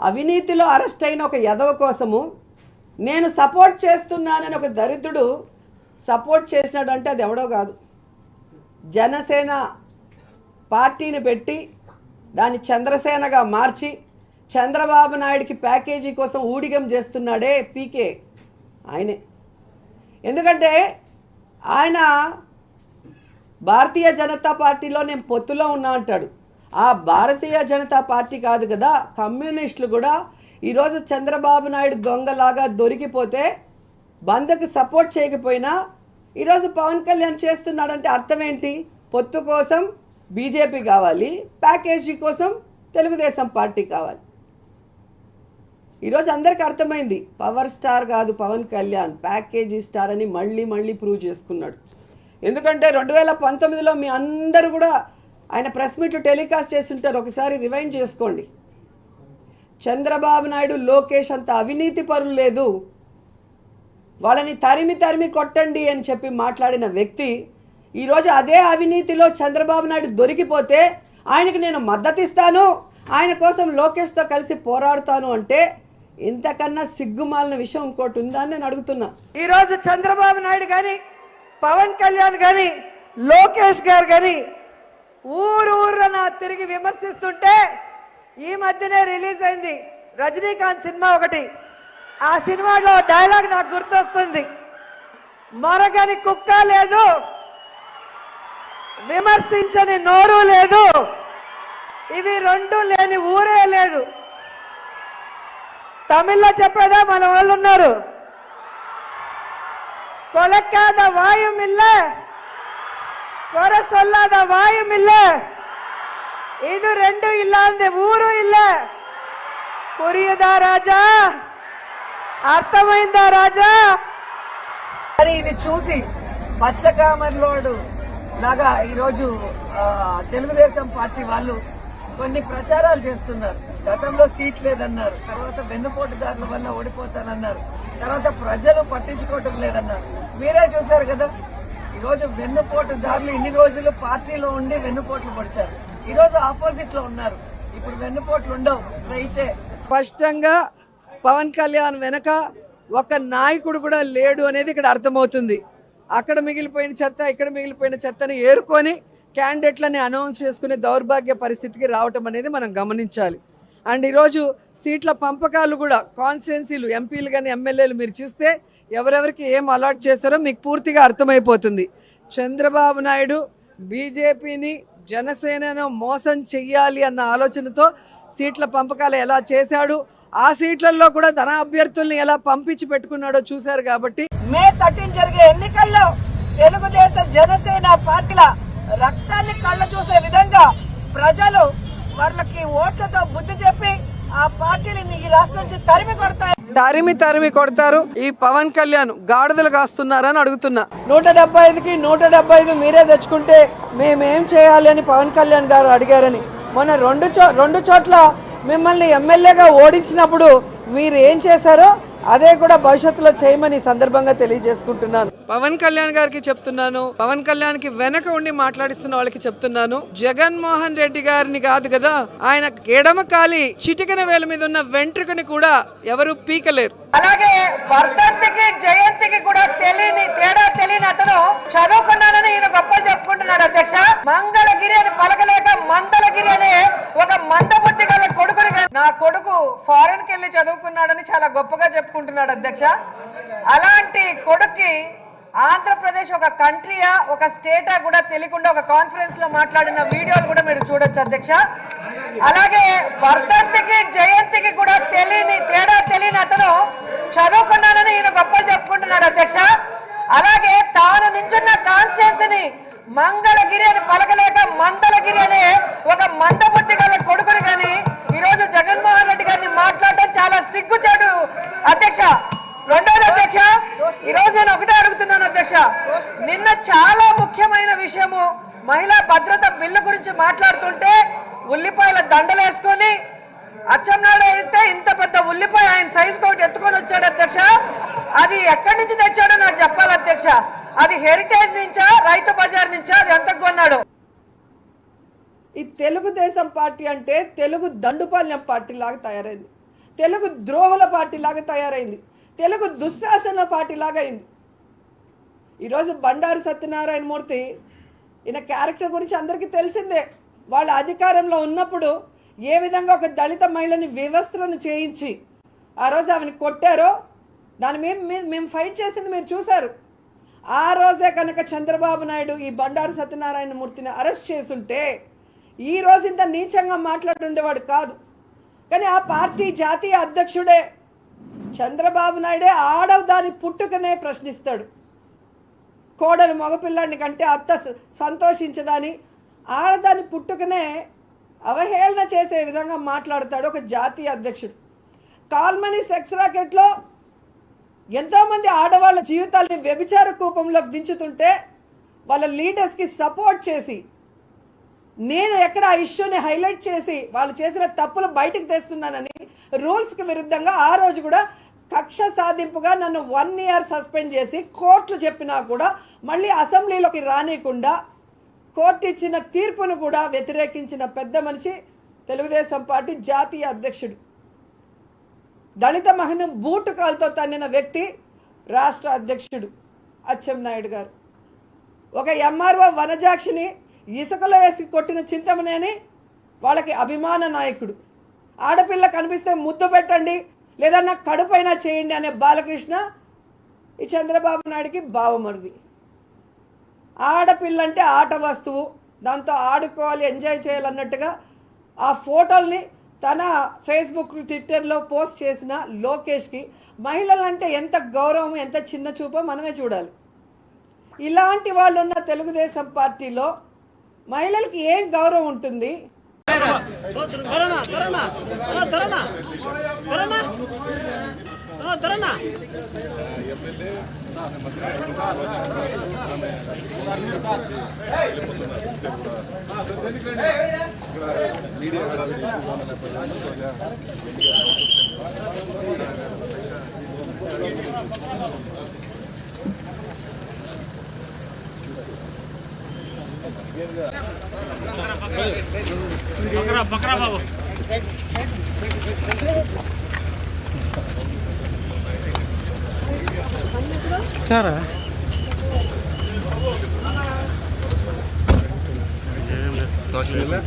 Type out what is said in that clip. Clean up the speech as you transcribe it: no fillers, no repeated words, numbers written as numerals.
అవినీతిలో అరెస్ట్ అయిన ఒక యదవ కోసము నేను సపోర్ట్ చేస్తున్నానని ఒక దరిద్రుడు సపోర్ట్ చేసినాడు అంటే అది ఎవడో కాదు, జనసేన పార్టీని పెట్టి దాన్ని చంద్రసేనగా మార్చి చంద్రబాబు నాయుడికి ప్యాకేజీ కోసం ఊడిగం చేస్తున్నాడే పీకే ఆయనే. ఎందుకంటే ఆయన భారతీయ జనతా పార్టీలో నేను పొత్తులో ఉన్నా అంటాడు. ఆ భారతీయ జనతా పార్టీ కాదు కదా, కమ్యూనిస్టులు కూడా ఈరోజు చంద్రబాబు నాయుడు దొంగలాగా దొరికిపోతే బంద్కి సపోర్ట్ చేయకపోయినా ఈరోజు పవన్ కళ్యాణ్ చేస్తున్నాడంటే అర్థం ఏంటి? పొత్తు కోసం బీజేపీ కావాలి, ప్యాకేజీ కోసం తెలుగుదేశం పార్టీ కావాలి. ఈరోజు అందరికీ అర్థమైంది, పవర్ స్టార్ కాదు పవన్ కళ్యాణ్, ప్యాకేజీ స్టార్ అని మళ్ళీ మళ్ళీ ప్రూవ్ చేసుకున్నాడు. ఎందుకంటే 2019లో మీ అందరూ కూడా ఆయన ప్రెస్ మీట్లు టెలికాస్ట్ చేస్తుంటారు, ఒకసారి రివైండ్ చేసుకోండి. చంద్రబాబు నాయుడు లోకేష్ అంత అవినీతి పరులు లేదు, వాళ్ళని తరిమి తరిమి కొట్టండి అని చెప్పి మాట్లాడిన వ్యక్తి ఈరోజు అదే అవినీతిలో చంద్రబాబు నాయుడు దొరికిపోతే ఆయనకు నేను మద్దతు ఇస్తాను, ఆయన కోసం లోకేష్తో కలిసి పోరాడుతాను అంటే ఇంతకన్నా సిగ్గుమాలిన విషయం ఇంకోటి ఉందా అని నేను అడుగుతున్నా. ఈరోజు చంద్రబాబు నాయుడు కానీ పవన్ కళ్యాణ్ కానీ లోకేష్ గారు కానీ ఊరూరున తిరిగి విమర్శిస్తుంటే ఈ మధ్యనే రిలీజ్ అయింది రజనీకాంత్ సినిమా ఒకటి. ఆ సినిమాలో డైలాగ్ నాకు గుర్తొస్తుంది, మరగని కుక్క లేదు, విమర్శించని నోరు లేదు, ఇవి రెండు లేని ఊరే లేదు. తమిళ్లో చెప్పేదా మన వాళ్ళు ఉన్నారు, కొలక్కాద వాయుమిల్ల కొర సొల్లాద వాయుమిల్ల, ఇది రెండు ಇಲ್ಲ ಅಂದೆ ఊరు ಇಲ್ಲ. పురియుదా రాజా, అర్థమైందా రాజా? అని ఇది చూసి పచ్చకామర్లోడు లాగా ఈరోజు తెలుగుదేశం పార్టీ వాళ్ళు కొన్ని ప్రచారాలు చేస్తున్నారు. గతంలో సీట్ లేదన్నారు, తర్వాత వెన్నుపోటుదారుల వల్ల ఓడిపోతానన్నారు, తర్వాత ప్రజలు పట్టించుకోవటం లేదన్నారు. మీరే చూశారు కదా, ఈరోజు వెన్నుపోటుదారులు ఇన్ని రోజులు పార్టీలో ఉండి వెన్నుపోట్లు పొడిచారు, ఈరోజు ఆపోజిట్ లో ఉన్నారు. ఇప్పుడు వెన్నుపోట్లు ఉండవు, స్ట్రైటే. స్పష్టంగా పవన్ కళ్యాణ్ వెనక ఒక నాయకుడు కూడా లేడు అనేది ఇక్కడ అర్థమవుతుంది. అక్కడ మిగిలిపోయిన చెత్త, ఇక్కడ మిగిలిపోయిన చెత్తని ఏరుకొని క్యాండిడేట్లని అనౌన్స్ చేసుకునే దౌర్భాగ్య పరిస్థితికి రావటం అనేది మనం గమనించాలి. అండ్ ఈరోజు సీట్ల పంపకాలు కూడా కాన్స్టిట్యున్సీలు ఎంపీలు కానీ ఎమ్మెల్యేలు మీరు చూస్తే ఎవరెవరికి ఏం అలాట్ చేస్తారో మీకు పూర్తిగా అర్థమైపోతుంది. చంద్రబాబు నాయుడు బీజేపీని జనసేనను మోసం చెయ్యాలి అన్న ఆలోచనతో సీట్ల పంపకాలు ఎలా చేశాడు, ఆ సీట్లలో కూడా తన అభ్యర్థుల్ని ఎలా పంపించి పెట్టుకున్నాడో చూశారు. కాబట్టి మే 13 జరిగే ఎన్నికల్లో తెలుగుదేశం జనసేన పార్టీల రక్తాన్ని కళ్ళ చూసే విధంగా ప్రజలు వాళ్ళకి ఓట్లతో బుద్ధి చెప్పి ఆ పార్టీని ఈ రాష్ట్రం నుంచి తరిమి కొడతారు. ఈ పవన్ కళ్యాణ్ గాడిదలు కాస్తున్నారని అడుగుతున్నా. 175కి 175 మీరే తెచ్చుకుంటే మేమేం చేయాలి అని పవన్ కళ్యాణ్ గారు అడిగారని మొన్న రెండు చోట్ల మిమ్మల్ని ఎమ్మెల్యేగా ఓడించినప్పుడు మీరు ఏం చేశారో అదే కూడా భవిష్యత్తులో చేయమని సందర్భంగా తెలియజేసుకుంటున్నాను. పవన్ కళ్యాణ్ గారికి చెప్తున్నాను, పవన్ కళ్యాణ్ కి వెనక ఉండి మాట్లాడిస్తున్న వాళ్ళకి చెప్తున్నాను, జగన్మోహన్ రెడ్డి గారిని కాదు కదా, ఆయన ఎడమ కాలి చిటికెన వేల మీద ఉన్న వెంట్రుకని కూడా ఎవరు పీకలేరు. అలాగే వర్ధంతికి జయంతికి కూడా తేడా తెలియని అతను చదువుకున్నానని ఈయన గొప్పలు చెప్పుకుంటున్నాడు. అధ్యక్ష, మంగళగిరి అని పలకలేక మందలగిరి అనే ఒక మందబుద్ధి గల కొడుకుని, నా కొడుకు ఫారెన్ కి వెళ్ళి చదువుకున్నాడని చాలా గొప్పగా చెప్పుకుంటున్నాడు. అధ్యక్ష, అలాంటి కొడుక్కి ఆంధ్రప్రదేశ్ ఒక కంట్రీయా ఒక స్టేటా కూడా తెలియకుండా ఒక కాన్ఫరెన్స్ లో మాట్లాడిన వీడియోలు కూడా మీరు చూడొచ్చు. అధ్యక్ష, అలాగే వర్ధంతికి జయంతికి కూడా తేడా తెలియని అతను చదువుకున్నానని ఈయన గొప్పలు చెప్పుకుంటున్నాడు. అధ్యక్ష, అలాగే తాను నించున్న కాన్స్టిట్యున్సీని మంగళగిరి అని పలకలేక మందలగిరి అనే ఒక మందబుద్ధి గల కొడుకుని కానీ ఈరోజు జగన్మోహన్ రెడ్డి గారిని మాట్లాడటం చాలా సిగ్గుచేటు. అధ్యక్ష, రెండోది అధ్యక్ష, ఈరోజు నేను ఒకటే అడుగుతున్నాను. అధ్యక్ష, నిన్న చాలా ముఖ్యమైన విషయము మహిళా భద్రత బిల్లు గురించి మాట్లాడుతుంటే ఉల్లిపాయల దండలేసుకొని అచ్చెన్నాయుడు అయితే ఇంత పెద్ద ఉల్లిపాయ ఆయన సైజు ఒకటి ఎత్తుకొని వచ్చాడు. అధ్యక్ష, అది ఎక్కడి నుంచి తెచ్చాడో నాకు చెప్పాలి. అధ్యక్ష, అది హెరిటేజ్ నుంచా రైతు బజార్ నుంచా, అది ఎంత కొన్నాడు? ఈ తెలుగుదేశం పార్టీ అంటే తెలుగు దండుపాల్యం పార్టీ లాగా తయారైంది. తెలుగు ద్రోహుల పార్టీ లాగా తయారైంది, తెలుగు దుశ్శాసన పార్టీ లాగా అయింది. ఈరోజు బండారు సత్యనారాయణ మూర్తి ఈయన క్యారెక్టర్ గురించి అందరికీ తెలిసిందే. వాళ్ళ అధికారంలో ఉన్నప్పుడు ఏ విధంగా ఒక దళిత మహిళని వివస్త్రను చేయించి ఆ రోజు ఆమెను కొట్టారో దాని మేము ఫైట్ చేసింది మీరు చూశారు. ఆ రోజే కనుక చంద్రబాబు నాయుడు ఈ బండారు సత్యనారాయణ మూర్తిని అరెస్ట్ చేసుంటే ఈ రోజు ఇంత నీచంగా మాట్లాడుండేవాడు కాదు. కానీ ఆ పార్టీ జాతీయ అధ్యక్షుడే చంద్రబాబు నాయుడే ఆడదాని పుట్టుకనే ప్రశ్నిస్తాడు. కోడలు మగపిల్లాడిని కంటే అత్త సంతోషించదని ఆడదాని పుట్టుకనే అవహేళన చేసే విధంగా మాట్లాడతాడు ఒక జాతీయ అధ్యక్షుడు. కాల్మనీ సెక్స్ రాకెట్లో ఎంతోమంది ఆడవాళ్ళ జీవితాలని వ్యభిచార కూపంలోకి దించుతుంటే వాళ్ళ లీడర్స్కి సపోర్ట్ చేసి నేను ఎక్కడ ఆ ఇష్యూని హైలైట్ చేసి వాళ్ళు చేసిన తప్పులు బయటకు తెస్తున్నానని రూల్స్కి విరుద్ధంగా ఆ రోజు కూడా కక్ష సాధింపుగా నన్ను 1 year సస్పెండ్ చేసి కోర్టులు చెప్పినా కూడా మళ్ళీ అసెంబ్లీలోకి రానియకుండా కోర్టు ఇచ్చిన తీర్పును కూడా వ్యతిరేకించిన పెద్ద మనిషి తెలుగుదేశం పార్టీ జాతీయ అధ్యక్షుడు. దళిత మహిళను బూటు కాలుతో తన్నిన వ్యక్తి రాష్ట్ర అధ్యక్షుడు అచ్చెన్నాయుడు గారు. ఒక ఎంఆర్ఓ వనజాక్షిని ఇసుకలో వేసి కొట్టిన చింతమనేని వాళ్ళకి అభిమాన నాయకుడు. ఆడపిల్ల కనిపిస్తే ముద్దు పెట్టండి లేదా నాకు కడుపైనా చేయండి అనే బాలకృష్ణ ఈ చంద్రబాబు నాయుడికి బావమరిది. ఆడపిల్ల అంటే ఆట వస్తువు, దాంతో ఆడుకోవాలి, ఎంజాయ్ చేయాలన్నట్టుగా ఆ ఫోటోల్ని తన ఫేస్బుక్ ట్విట్టర్లో పోస్ట్ చేసిన లోకేష్కి మహిళలంటే ఎంత గౌరవం, ఎంత చిన్న చూపో మనమే చూడాలి. ఇలాంటి వాళ్ళు ఉన్న తెలుగుదేశం పార్టీలో మహిళలకి ఏం గౌరవం ఉంటుంది? बकरा बाबू चारा बकरा